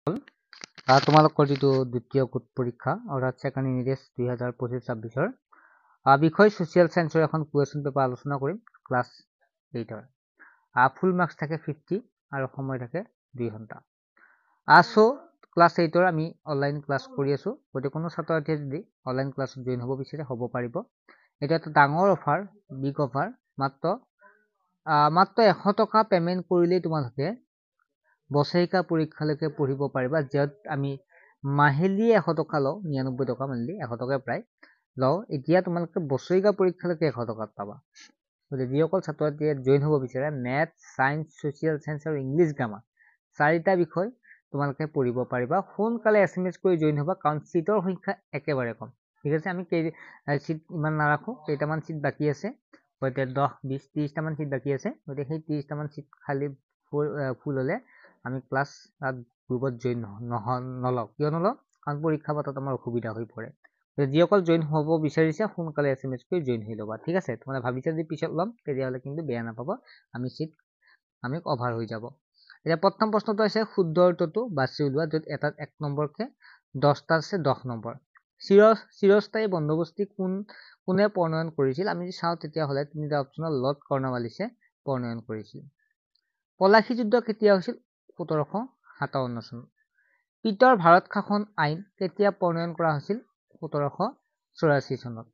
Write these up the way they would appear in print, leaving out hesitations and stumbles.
তোমালোকৰ যিটো দ্বিতীয় গোট পৰীক্ষা অৰ্থাৎ ছেকেণ্ড ইউনিট টেষ্ট 2025-26 বিষয় ছ'চিয়েল সায়েন্সৰ এখন কুৱেশ্যন পেপাৰ আলোচনা কৰিম ক্লাছ 8ৰ। ফুল মাৰ্কছ থাকে 50 আৰু সময় থাকে 2 ঘণ্টা। চ' ক্লাছ 8ৰ আমি অনলাইন ক্লাছ কৰি আছোঁ। গতিকে কোনো ছাত্ৰ ছাত্ৰীয়ে যদি অনলাইন ক্লাছত জইন হ'ব বিচাৰে হ'ব পাৰিব। এইটো এটা ডাঙৰ অফাৰ, বিগ অফাৰ। মাত্ৰ 100 টকা পে'মেণ্ট কৰিলেই তোমালোকে বছৰেকীয়া পৰীক্ষালৈকে পঢ়িব পাৰিবা, য'ত আমি মাহিলী 100 টকা লওঁ, 99 টকা মাহিলী 100 টকা প্ৰায় লওঁ। এতিয়া তোমালোকে বছৰেকীয়া পৰীক্ষালৈকে 100 টকাত পাবা। গতিকে যিসকল ছাত্ৰ ছাত্ৰীয়ে জইন হ'ব বিচাৰে, মেথছ, ছায়েন্স, ছ'চিয়েল ছায়েন্স আৰু ইংলিছ গ্ৰামাৰ 4টা বিষয় তোমালোকে পঢ়িব পাৰিবা। সোনকালে SMS কৰি জইন হ'বা, কাৰণ চিটৰ সংখ্যা একেবাৰে কম। ঠিক আছে, আমি চিট ইমান নাৰাখোঁ, কেইটামান চিট বাকী আছে। গতিকে 10, 20, 30টামান চিট বাকী আছে। গতিকে সেই 30টামান চিট খালী ফুল হ'লে আমি ক্লাছ গ্ৰুপত জইন নলওঁ। কিয় নলওঁ? কাৰণ পৰীক্ষা পাতত আমাৰ অসুবিধা হৈ পৰে। যিসকল জইন হ'ব বিচাৰিছে সোনকালে SMS কৰি জইন হৈ ল'বা। ঠিক আছে, তোমালোকে ভাবিছা যদি পিছত ল'ম, তেতিয়াহ'লে কিন্তু বেয়া নাপাব, আমি কভাৰ হৈ যাব। এতিয়া প্ৰথম প্ৰশ্নটো আছে শুদ্ধ অৰ্থটো বাছি উলিওৱা, য'ত এটাত 1 নম্বৰকে 10টা আছে 10 নম্বৰ। চিৰস্থায়ী বন্দোবস্তি কোনে প্ৰণয়ন কৰিছিল? আমি যদি চাওঁ তেতিয়াহ'লে 3টা অপশ্যনৰ লৰ্ড কৰ্ণৱালিছে প্ৰণয়ন কৰিছিল। পলাশী যুদ্ধ কেতিয়া হৈছিল? 1757 চন। পিতৰ ভাৰত শাসন আইন কেতিয়া প্ৰণয়ন কৰা হৈছিল? 1784 চনত।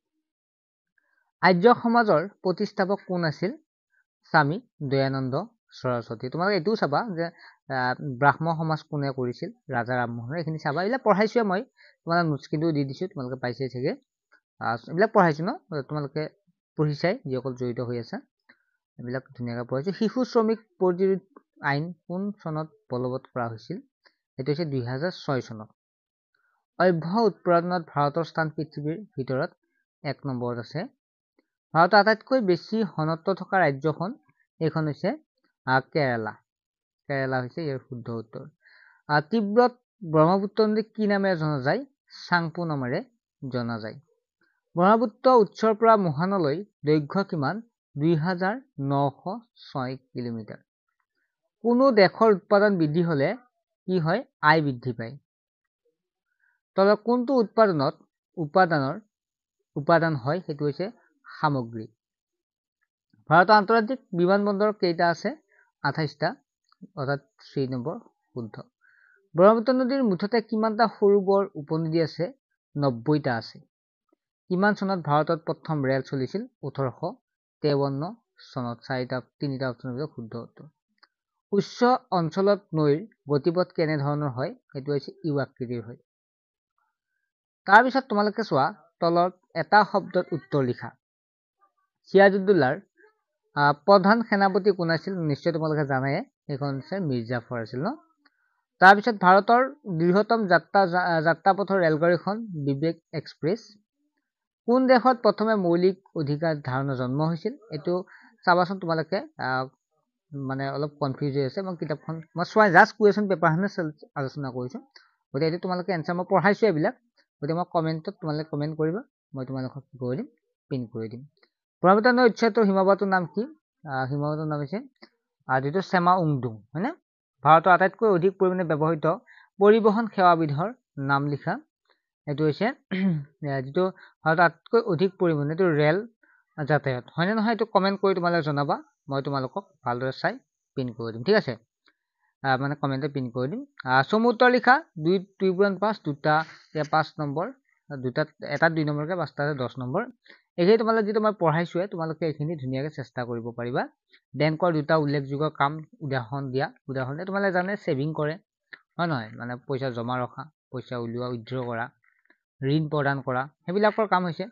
আৰ্য সমাজৰ প্ৰতিষ্ঠাপক কোন আছিল? স্বামী দয়ানন্দ সৰস্বতী। তোমালোকে এইটোও চাবা যে ব্ৰাহ্ম সমাজ কোনে কৰিছিল? ৰাজা ৰামমোহনে। এইখিনি চাবা, এইবিলাক পঢ়াইছোৱে মই, তোমালোকে নোটছ কিন্তু দি দিছোঁ, তোমালোকে পাইছে চাগে। এইবিলাক পঢ়াইছোঁ ন, তোমালোকে পঢ়িছাই যিসকল জড়িত হৈ আছে, এইবিলাক ধুনীয়াকৈ পঢ়াইছোঁ। শিশু শ্ৰমিক প্ৰতিৰোধ আইন কোন চনত বলবৎ কৰা হৈছিল? সেইটো হৈছে 2006 চনত। অভ্য উৎপাদনত ভাৰতৰ স্থান পৃথিৱীৰ ভিতৰত 1 নম্বৰত আছে। ভাৰতৰ আটাইতকৈ বেছি ঘনত্ব থকা ৰাজ্যখন, এইখন হৈছে কেৰালা। কেৰালা হৈছে ইয়াৰ শুদ্ধ উত্তৰ। তিব্বত ব্ৰহ্মপুত্ৰ নদী কি নামেৰে জনা যায়? চাংপো নামেৰে জনা যায়। ব্ৰহ্মপুত্ৰ উৎসৰ পৰা মোহানলৈ দৈৰ্ঘ্য কিমান? 2906 কিলোমিটাৰ। কোনো দেশৰ উৎপাদন বৃদ্ধি হ'লে কি হয়? আয় বৃদ্ধি পায়। তলত কোনটো উপাদান হয়? সেইটো হৈছে সামগ্ৰী। ভাৰতৰ আন্তৰ্জাতিক বিমানবন্দৰ কেইটা আছে? 28টা, অৰ্থাৎ 3 নম্বৰ শুদ্ধ। ব্ৰহ্মপুত্ৰ নদীৰ মুঠতে কিমানটা সৰু বৰ উপনদী আছে? 90টা আছে। কিমান চনত ভাৰতত প্ৰথম ৰেল চলিছিল? 1853 চনত। 3টা অপশ্যনৰ ভিতৰত শুদ্ধ উত্তৰ। উচ্চ অঞ্চলত নৈৰ গতিপথ কেনেধৰণৰ হয়? সেইটো হৈছে ইউ আকৃতিৰ হয়। তাৰপিছত তোমালোকে চোৱা, তলত এটা শব্দত উত্তৰ লিখা। চিৰাজউদ্দৌলাৰ প্ৰধান সেনাপতি কোন আছিল? নিশ্চয় তোমালোকে জানাই, সেইখন হৈছে মীৰ জাফৰ আছিল ন। তাৰপিছত ভাৰতৰ দীৰ্ঘতম যাত্ৰাপথৰ ৰেলগাড়ীখন বিবেক এক্সপ্ৰেছ। কোন দেশত প্ৰথমে মৌলিক অধিকাৰ ধাৰণা জন্ম হৈছিল? এইটো চাবাচোন তোমালোকে, মানে অলপ কনফিউজ হৈ আছে। মই কিতাপখন জাষ্ট কুৱেশ্যন পেপাৰখনে আলোচনা কৰিছোঁ। গতিকে এইটো তোমালোকে এনচাৰ মই পঢ়াইছোঁ এইবিলাক। গতিকে মই কমেণ্টত তোমালোকে কমেণ্ট কৰিবা, মই তোমালোকক কি কৰি দিম? পিন কৰি দিম। ব্ৰহ্মপুত্ৰ নদীৰ উচ্চতৰ হিমবাহটোৰ নাম কি? হিমবাহটোৰ নাম হৈছে যিটো চেমা উংডুং, হয়নে? ভাৰতৰ আটাইতকৈ অধিক পৰিমাণে ব্যৱহৃত পৰিবহণ সেৱাবিধৰ নাম লিখা। এইটো হৈছে যিটো ভাৰতৰ আটাইতকৈ অধিক পৰিমাণে এইটো ৰেল যাতায়াত, হয়নে নহয়? এইটো কমেণ্ট কৰি তোমালোকে জনাবা, মই তোমালোকক ভালদৰে চাই পিন কৰি দিম। ঠিক আছে, মানে কমেণ্টে পিন কৰি দিম। চমু উত্তৰ লিখা। 2 × 5 দুটা, 5 নম্বৰ, এটাত 2 নম্বৰকৈ, 5টা 10 নম্বৰ। এইখিনি তোমালোকে যিটো মই পঢ়াইছোঁৱে, তোমালোকে এইখিনি ধুনীয়াকৈ চেষ্টা কৰিব পাৰিবা। বেংকৰ 2টা উল্লেখযোগ্য কাম উদাহৰণ দিয়া। তোমালোকে জানে ছেভিং কৰে, হয় নহয়? মানে পইচা জমা ৰখা, পইচা উলিওৱা, উইথড্ৰ কৰা, ঋণ প্ৰদান কৰা, সেইবিলাকৰ কাম হৈছে।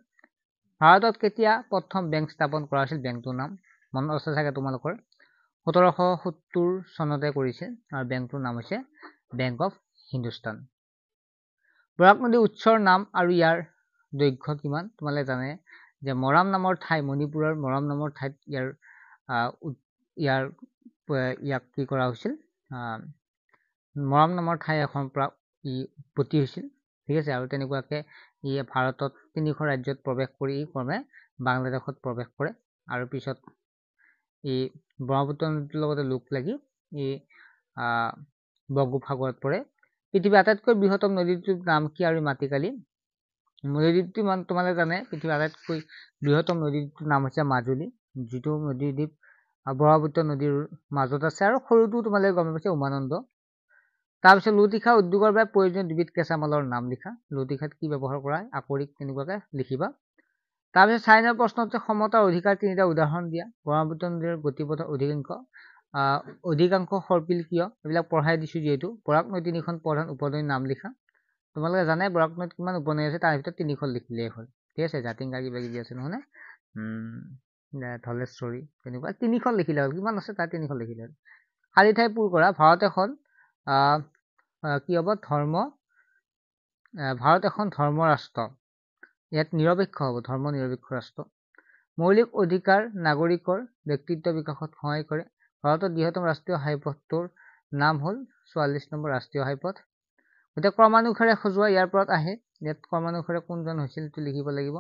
ভাৰতত কেতিয়া প্ৰথম বেংক স্থাপন কৰা হৈছিল? বেংকটোৰ নাম মনত আছে চাগে তোমালোকৰ, 1770 চনতে কৰিছে, আৰু বেংকটোৰ নাম হৈছে বেংক অফ হিন্দুস্তান। বৰাক নদীৰ উৎসৰ নাম আৰু ইয়াৰ দৈৰ্ঘ্য কিমান? তোমালোকে জানে যে মৰাম নামৰ ঠাই, মণিপুৰৰ মৰাম নামৰ ঠাইত ইয়াক কি কৰা হৈছিল? মৰাম নামৰ ঠাই এখনৰ পৰা উৎপত্তি হৈছিল। ঠিক আছে, আৰু তেনেকুৱাকে ভাৰতত 3খন ৰাজ্যত প্ৰৱেশ কৰি ক্ৰমে বাংলাদেশত প্ৰৱেশ কৰে, আৰু পিছত ব্ৰহ্মপুত্ৰ নদীৰ লগতে লগ লাগি বংগোপসাগৰত পৰে। পৃথিৱীৰ আটাইতকৈ বৃহত্তম নদীটোৰ নাম কি আৰু মাটিকালি? নদীদ্বীপটো ইমান তোমালোকে জানে, পৃথিৱীৰ আটাইতকৈ বৃহত্তম নদীটোৰ নাম হৈছে মাজুলী, যিটো নদীদ্বীপ ব্ৰহ্মপুত্ৰ নদীৰ মাজত আছে, আৰু সৰুটো তোমালোকে গম পাইছে উমানন্দ। তাৰপিছত লুটিখা উদ্যোগৰ বাবে প্ৰয়োজনীয় দুবিধ কেঁচা মালৰ নাম লিখা। লুটিখাত কি ব্যৱহাৰ কৰা হয়, আকৰিক তেনেকুৱাকে লিখিবা। তাৰপিছত 4 নম্বৰ প্ৰশ্ন হৈছে সমতাৰ অধিকাৰ 3টা উদাহৰণ দিয়া। ব্ৰহ্মপুত্ৰ নদীৰ গতিপথৰ অধিকাংশ সৰ্পিল কিয়? এইবিলাক পঢ়াই দিছো যিহেতু। বৰাক নৈ 3খন প্ৰধান উপনদীৰ নাম লিখা। তোমালোকে জানে বৰাক নৈত কিমান উপনদী আছে, তাৰ ভিতৰত 3খন লিখিলেই হ'ল। ঠিক আছে, জাতিংগা কিবা কিবি আছে নহয়নে? ধলেশ্বৰী তেনেকুৱা 3খন লিখিলে হ'ল। কিমান আছে তাৰ 3খন লিখিলে হ'ল। খালী ঠাই পূৰ কৰা। ভাৰত এখন কি হ'ব? ভাৰত এখন ধৰ্ম ৰাষ্ট্ৰ। ইয়াত নিৰপেক্ষ হ'ব, ধৰ্ম নিৰপেক্ষ ৰাষ্ট্ৰ। মৌলিক অধিকাৰ নাগৰিকৰ ব্যক্তিত্ব বিকাশত সহায় কৰে। ভাৰতৰ বৃহত্তম ৰাষ্ট্ৰীয় ঘাইপথটোৰ নাম হ'ল 44 নম্বৰ ৰাষ্ট্ৰীয় ঘাইপথ। গতিকে ক্ৰমানুসাৰে সজোৱা ইয়াৰ পৰত আহে। ইয়াত ক্ৰমানুসাৰে কোনজন হৈছিল সেইটো লিখিব লাগিব।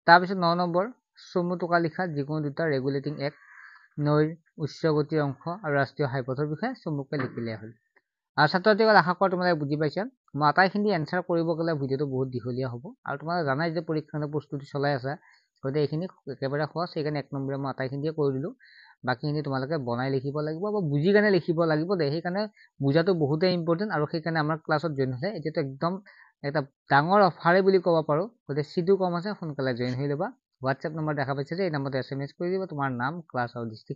তাৰপিছত 9 নম্বৰ চমু টোকা লিখা যিকোনো দুটা ৰেগুলেটিং এক্ট, নৈৰ উচ্চ গতিৰ অংশ আৰু ৰাষ্ট্ৰীয় ঘাইপথৰ বিষয়ে চমুকৈ লিখিলে হ'ল। আৰু ছাত্ৰ-ছাত্ৰীসকল আশা কৰা তোমালোকে বুজি পাইছা। মই আটাইখিনি এনচাৰ কৰিব গ'লে ভিডিঅ'টো বহুত দীঘলীয়া হ'ব, আৰু তোমালোকে জানাই যে পৰীক্ষাৰ প্ৰস্তুতি চলাই আছা, গতিকে এইখিনি একেবাৰে সহজ, সেইকাৰণে 1 নম্বৰে মই আটাইখিনিয়ে কৰি দিলোঁ। বাকীখিনি তোমালোকে বনাই লিখিব লাগিব বা বুজি কেনে লিখিব লাগিব দে। সেইকাৰণে বুজাটো বহুতেই ইম্পৰ্টেণ্ট, আৰু সেইকাৰণে আমাৰ ক্লাছত জইন হৈছে। এতিয়াতো একদম এটা ডাঙৰ অফাৰে বুলি ক'ব পাৰোঁ। গতিকে চিটো কম আছে, সোনকালে জইন হৈ ল'বা। হোৱাটছএপ নম্বৰ দেখা পাইছে যে এই নম্বৰতে SMS কৰি দিবা তোমাৰ নাম, ক্লাছ আৰু ডিষ্ট্ৰিক্ট।